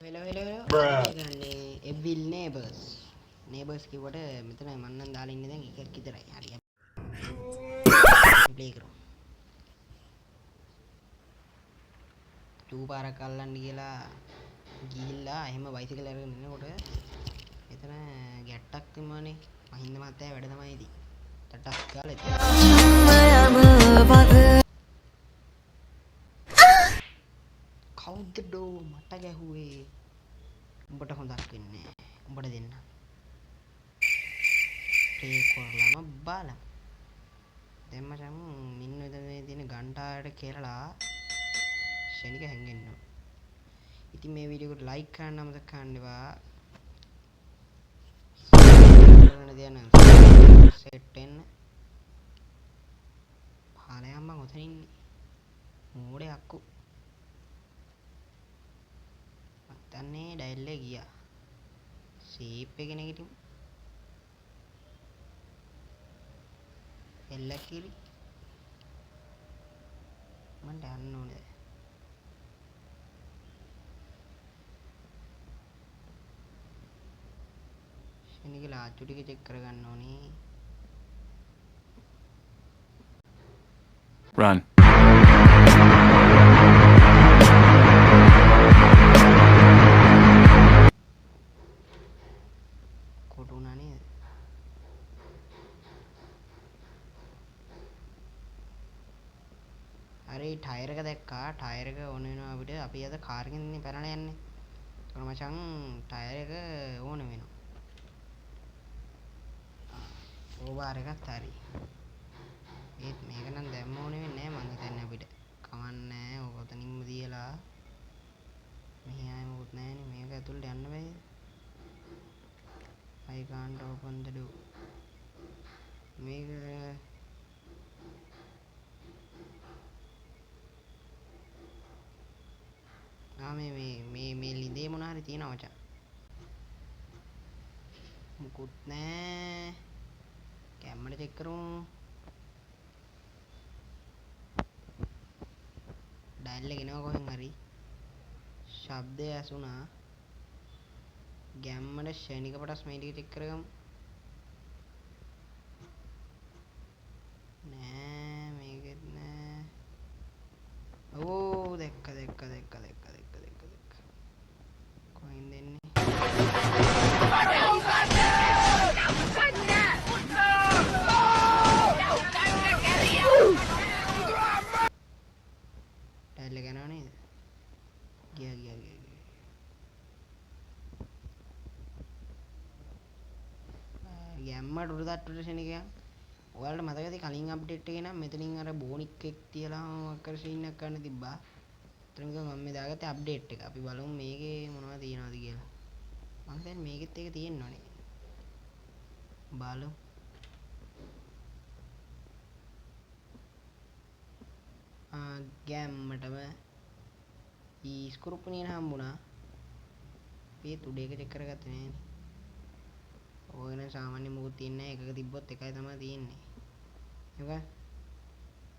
hello. මේ එවිල් නේබර්ස් කිව්වට මෙතන මම නම් දාලා ඉන්නේ දැන් එකක් විතරයි. හරි. ප්ලේ කරමු. ටූ පාරක් අල්ලන්න කියලා ගිහිල්ලා එහෙම බයිසිකල් අරගෙන ඉන්නකොට එතන ගැට්ටක් තිබුණානේ. මහින්ද මහත්තයා වැඩ තමයි ඉති. ටටක් ගාලා කවුද ඩෝ මට ගැහුවේ? උඹට හොඳක් වෙන්නේ නැහැ. උඹට දෙන්න. ප්ලේ කරලාම බලමු. දැන් මචං මින්න මේ තියෙන ගන්ටාවට කියලා ශනික හැංගෙන්න ඕන. ඉතින් මේ වීඩියෝ එකට ලයික් කරන්න අමතක කරන්න එපා. කරන දේ නම් සෙට් වෙන්න. පාලයන් මං ඔතන ඉන්නේ. මෝඩේ අක්කු. මත්තන්නේ ඩයල් එක ගියා. ෂේප් එක නෙගටිව්. එල්ල කිරි. මන්ට යන්න ඕනේ. ශනික ලාච්චු ටික චෙක් කරගන්න ඕනේ. Run. කොටුණා නේද? හරි ටයර් එක දැක්කා. ටයර් එක ඕන වෙනවා අපිට. අපි අද කාර් එකෙන් ඉන්නේ පැනලා යන්නේ. ඒක මචං ටයර් එක ඕන වෙනවා. ඕබාර එකත් හරි. ඒත් මේක නම් දැම්ම ඕනේ වෙන්නේ නැහැ මං හිතන්නේ අපිට. කමන්නේ ඕක ඔතනින්ම තියලා මෙහි ආයෙ මොකුත් නැහැනේ. මේක ඇතුළට යන්න බෑද? I can't open the door. මේක මේ ලිඳේ මොන හරි තියෙනවා මචං. මුකුත් නැහැ. කැමරා චෙක් කරමු. ඩයල් එක එනවා කොහෙන් හරි. ශබ්දය ඇසුණා. ගැම්මඩ ශනික පටස් මේ ටික චෙක් කරගමු. නෑ මේකෙත් නෑ. ඕ දැක්ක. කොහෙන්ද එන්නේ? ඩයල් එක යනවා නේද? ගියා. ගැම්මට උඩ තට්ටුවට ශනිකයන්. ඔයාලට මතකද කලින් අප්ඩේට් එකේ නම් මෙතනින් අර බෝනික් එක තියලා මොකක් කර සීන් එකක් ගන්න තිබ්බා. එතන ගිහම මම මේ දාගත්තේ අප්ඩේට් එක. අපි බලමු මේකේ මොනවද තියෙනවද කියලා. මම හිතන්නේ මේකෙත් ඒක තියෙන්නවනේ. බලමු. ගැම්මටම ස්ක්‍රූප් නියන හම්බුණා. මේ තුඩ එක චෙක් කරගත්තේ නෑනේ. ඔය වෙන සාමාන්‍ය මොකුත් තියන්නේ නැහැ. එකක තිබ්බොත් එකයි තමයි තියෙන්නේ. ඒක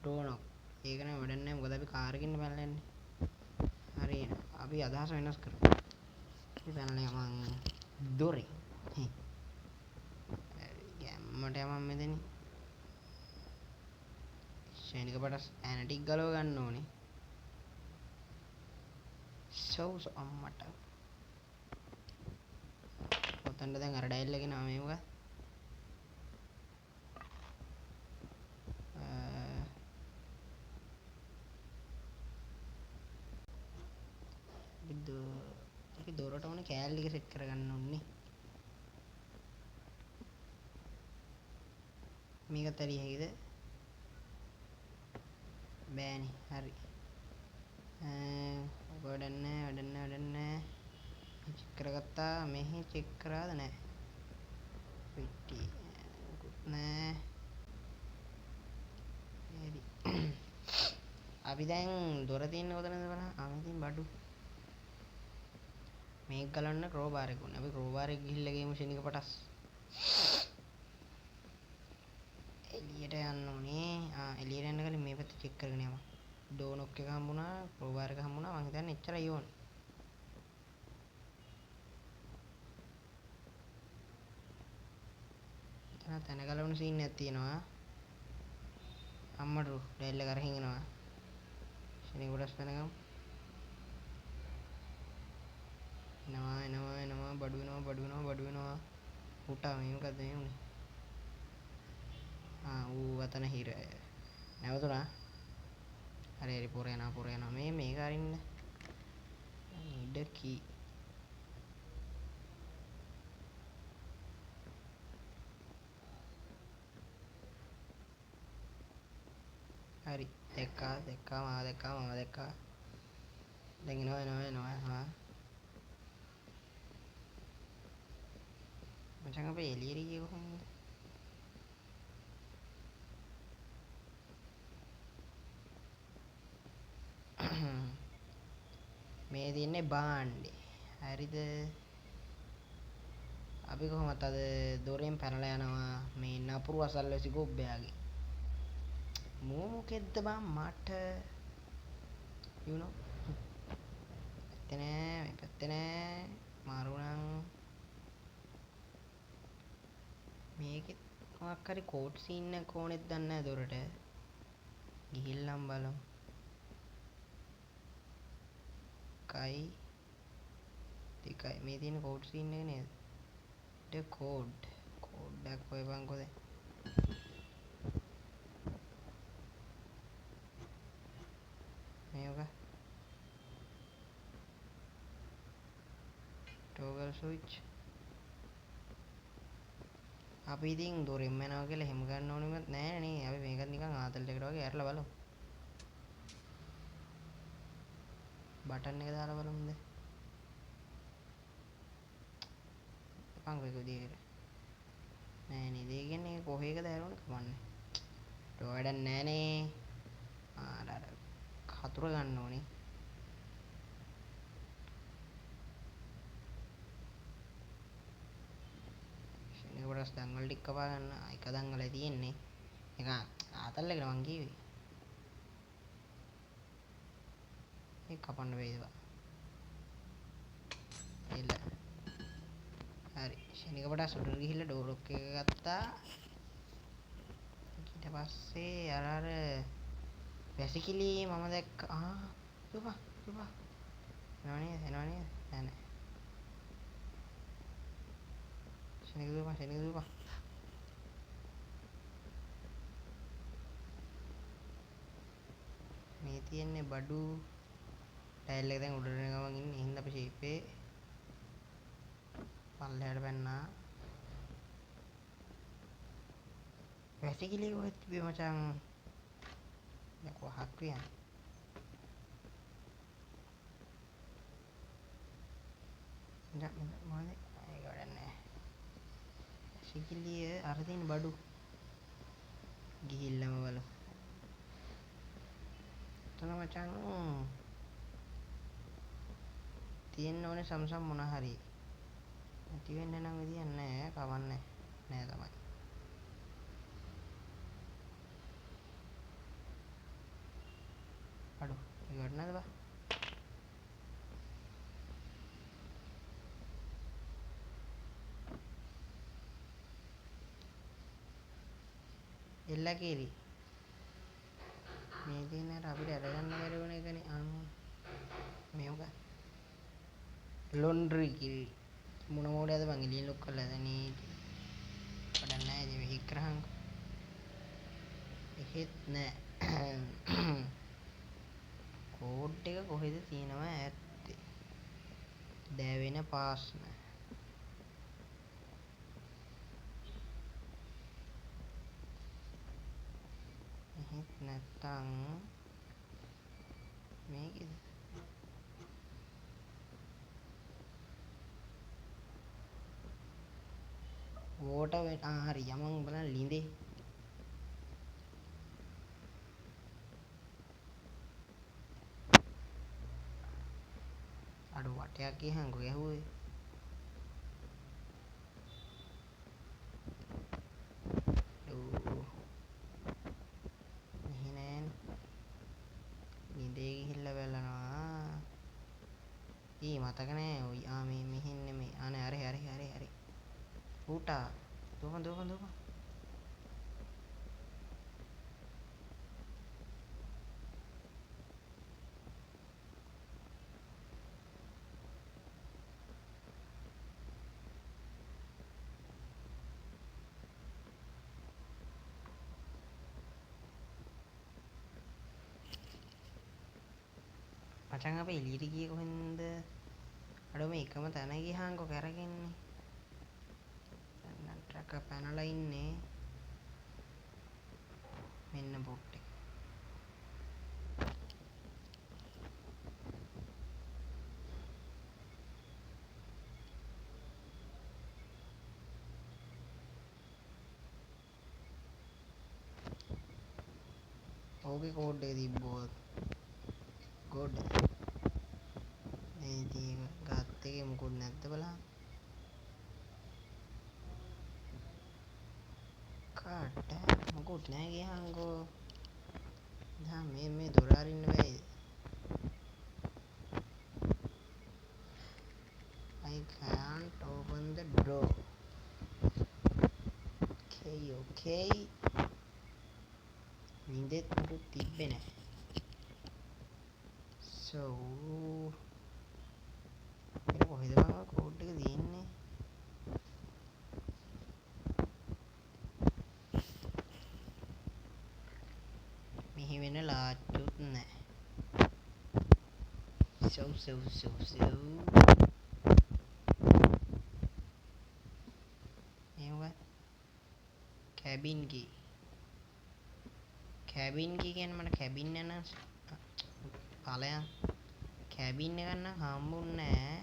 ඩෝනොක්. ඒක නම් වැඩක් නැහැ. මොකද අපි කාර් එකකින් පැනලා යන්නේ. හරි එහෙනම් අපි අදහස වෙනස් කරමු. අපි පැනලා යමන් දොරේ. ගැම්මට යමන් මෙතනින්. ශනික පටස් ඇනටික් ගලව ගන්න ඕනේ. සෝස් අම්මට. ඔතනට දැන් අර ඩයල් එකේ නම මේක. අපි දොරට ඕනේ කෑල්ල එක සෙට් කරගන්න ඕනේ. මේකත් හරි හැකිද? බෑනේ. හරි. වැඩක් නැහැ. චෙක් කරගත්තා. මෙහි චෙක් කරාද නැහැ. පිටි මොකුත් නැහැ. හරි. අපි දැන් දොර තියෙන්නේ කොතනද බලන්න. මෙතන බඩු. මේක ගලන්න ක්‍රෝබාර් එක උනේ. අපි ක්‍රෝබාර් එක ගිහිල්ලා ගේමු ශනික පටස්. එළියට යන්න ඕනේ. එළියට යන්න කලින් මේ පැත්ත චෙක් කරගෙන යමු. ඩෝනොක් එක හම්බුණා, ක්‍රෝබාර් එක හම්බුණා. මං හිතන්නේ එච්චරයි ඕනේ. තැනගලවුණු සීන් එකක් තියෙනවා. අම්මට ඩැල්ල කරහින් එනවා. ශනි ගොඩස් පැනගමු. එනවා බඩු වෙනවා. උටා මේ මොකද්ද මේ උනේ? ඌ අතන හිර. නැවතුණා. හරි පොර යනවා. මේක අරින්න. ඉඩකී. හරි දැක්කා මාව දැක්කා. දැන් එනවා. මචං අපේ එළියට ගියේ කොහොමද? මේ තියන්නේ බාණ්ඩේ. හරිද? අපි කොහොමද අද දොරෙන් පැනලා යනවා මේ නපුරු අසල්වැසි ගොබ්බයාගේ. මොකෙද්ද බං මට you know පැත්තේ නෑ මාරුණං මේකෙත් මොකක් හරි කෝඩ් සීන් එකක් ඕනෙත් දන්නේ නැහැ දොරට ගිහිල්ලම් බලමු කයි දෙකයි මේ තියෙන කෝඩ් සීන් එක නේද ද කෝඩ් එකක් හොයපන්කෝ දැන් මේක toggle switch අපි ඉතින් දොරෙන් යනවා කියලා හැම ගන්න ඕනෙවත් නැහැ නේ අපි මේකත් නිකන් ආතල් එකකට වගේ ඇරලා බලමු බටන් එක දාලා බලමුද එපන් කොයි විදිහකට නෑ නේ දෙය කියන්නේ කොහේකද ඇරුණේ කමන්නේ ඩෝ වැඩක් නෑ නේ අර කතුර ගන්න ඕනේ ශෙනග කොටස් දන්වල ටික කපා ගන්න එක දන්වල තියෙන්නේ එක ආතල් එකට මං කිව්වේ ඒක කපන්න බැයිද එල හරි ශෙනග කොටස් උඩට ගිහිල්ලා ඩෝර් ලොක් එක ගත්තා ඊට පස්සේ අර වැසිකිලි මම දැක්ක දුපා එනවා නේද නෑ ශෙනග දුපා මේ තියෙන්නේ බඩු ටයිල් එක දැන් උඩට ගමන් ඉන්නේ හින්දා අපි ෂේපේ පල්ලෙහාට පැන්නා වැසිකිලි කොහෙද තිබ්බේ මචං දැන් කොහක් කියන්නේ මොකද ඒක වැඩක් නෑ වැසිකිලිය අර තියෙන බඩු ගිහිල්ලාම බලමු එතන මචං තියෙන්න ඕනේ සම්සම් මොන හරි නැති වෙන්න නම් විදියක් නෑ කවන්නේ නෑ තමයි අඩු ඒකට නේද බා එල්ල කීරි මේ තියෙන අර අපිට අරගන්න බැරි වුණ එකනේ මේක ලොන්ඩ්‍රි කිරි මොන මොඩේද බං එළියෙන් ලොක් කරලා දැනේ වැඩක් නැහැ ඉතින් මේක කරහන් එහෙත් නෑ කෝඩ් එක කොහෙද තියෙනවා ඇත්තේ දැවෙන පාස්න එහෙත් නැත්තං මේකද වෝට හරි යමන් බලන්න ලිඳේ අඩු වටයක් ගියහන්කෝ ගැහුවේ මෙහි නෑනේ ලිඳේ ගිහිල්ලා බලනවා මතක නෑ ඔයි මේ මෙහෙන් නෙමෙයි අනේ හරි ඌටා දුවපන් මචං අපේ එළියට ගියේ කොහෙන්ද? අඩෝ මේ එකම තැන ගියාංකෝ කරගෙන්නේ. දැන් ට්‍රක් පැනලා ඉන්නේ. මෙන්න බොට් එක. ඕකේ කෝඩ් එක තිබ්බොත් ගොඩ. මේ ඉතින් ගත් එකේ මොකුත් නැද්ද බලන්න. කාට මොකුත් නැහැ ගියාංකෝ. දැන් මේ දොර අරින්න බැයිද? I can't open the door. Okay. නින්දෙත් මොකුත් තිබ්බේ නැහැ. So ඒක කොහෙද මම කෝඩ් එක තියෙන්නේ? මෙහි වෙන ලාච්චුත් නැහැ. So මේවා කැබින් කී. කැබින් කී කියන්නේ මට කැබින් යන ඵලයන් කැබින් එකක් නම් හම්බුන්නේ නැහැ.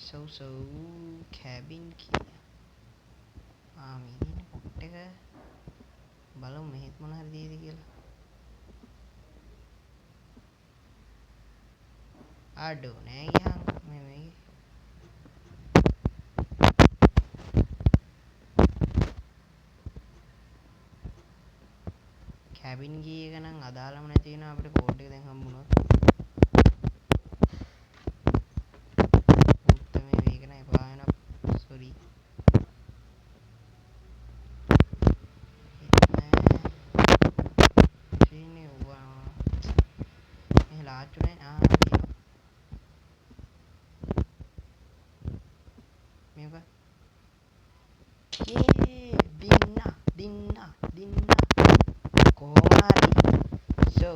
So කැබින් කී. මේ පොට් එක බලමු මෙහෙත් මොන හරි දෙයිද කියලා. අඩෝ නෑ ගියාං මේ කැබින් කී එක නම් අදාළම නැති වෙනවා අපිට කෝඩ් එක දැන් හම්බුණොත්. උත්තමේ මේක නෑ එපා වෙනවා. සෝරි. සීනේ වුණා. මේ ලාච්චු නෑ මේක. දින්න කොහොම හරි. So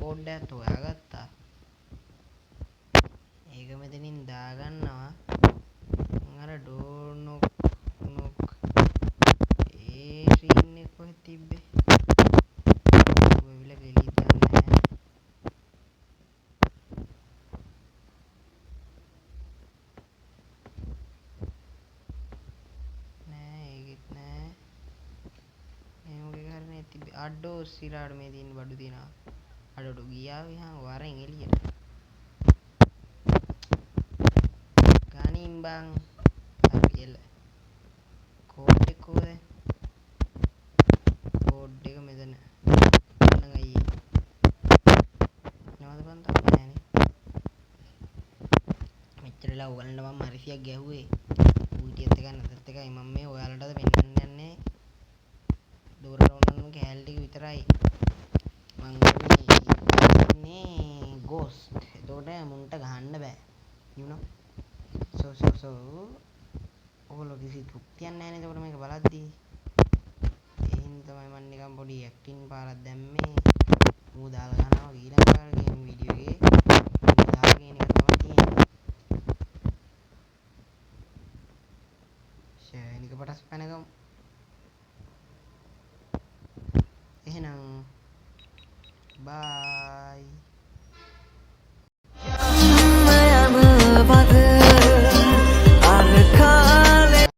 කෝඩ් එක හොයාගත්තා. ඒක මෙතනින් දාගන්නවා. අර ඩෝර් නොක් ඒ සීන් එක කොහෙද තිබ්බේ? ඔය විල ගෙලී දාන්නේ නෑ ඒකෙත් නෑ. මේ මොකේ කරන්නේ තිබ්බේ? අඩෝ සිරාඩ මේ තියෙන බඩු තියනවා. අඩෝ ගියා විහාම වරෙන් එළියට. ගනින් බං. හරි එළ. කෝඩ් එක කොහෙද? කෝඩ් එක මෙතන. අන්න අයියේ. නවද බං තාම නෑනේ. මෙච්චරලා ඔයගලන්ට මම මරිසියක් ගැහුවේ. ඌටියත් එක නැතත් එකයි මම මේ ඔයාලටද පෙන්වන්න යන්නේ. දොරට ඕනනම් කෑල් ටික විතරයි. මං මේ ගෝස්ට්. එතකොට මුන්ට ගහන්න බෑ. you know. So ඔයගොල්ලෝ කිසි තෘප්තියක් නැහැ නේද එතකොට මේක බලද්දී. ඒ හින්දා තමයි මම නිකන් පොඩි ඇක්ටින් පාරක් දැම්මේ. මූ දාලා ගන්නවා ඊළඟ පාර ගේම් වීඩියෝ එකේ. මූ දාලා කියන එක තමයි තියෙන්නේ. ෂෑනික පටස් පැනගමු. එහෙනම් bye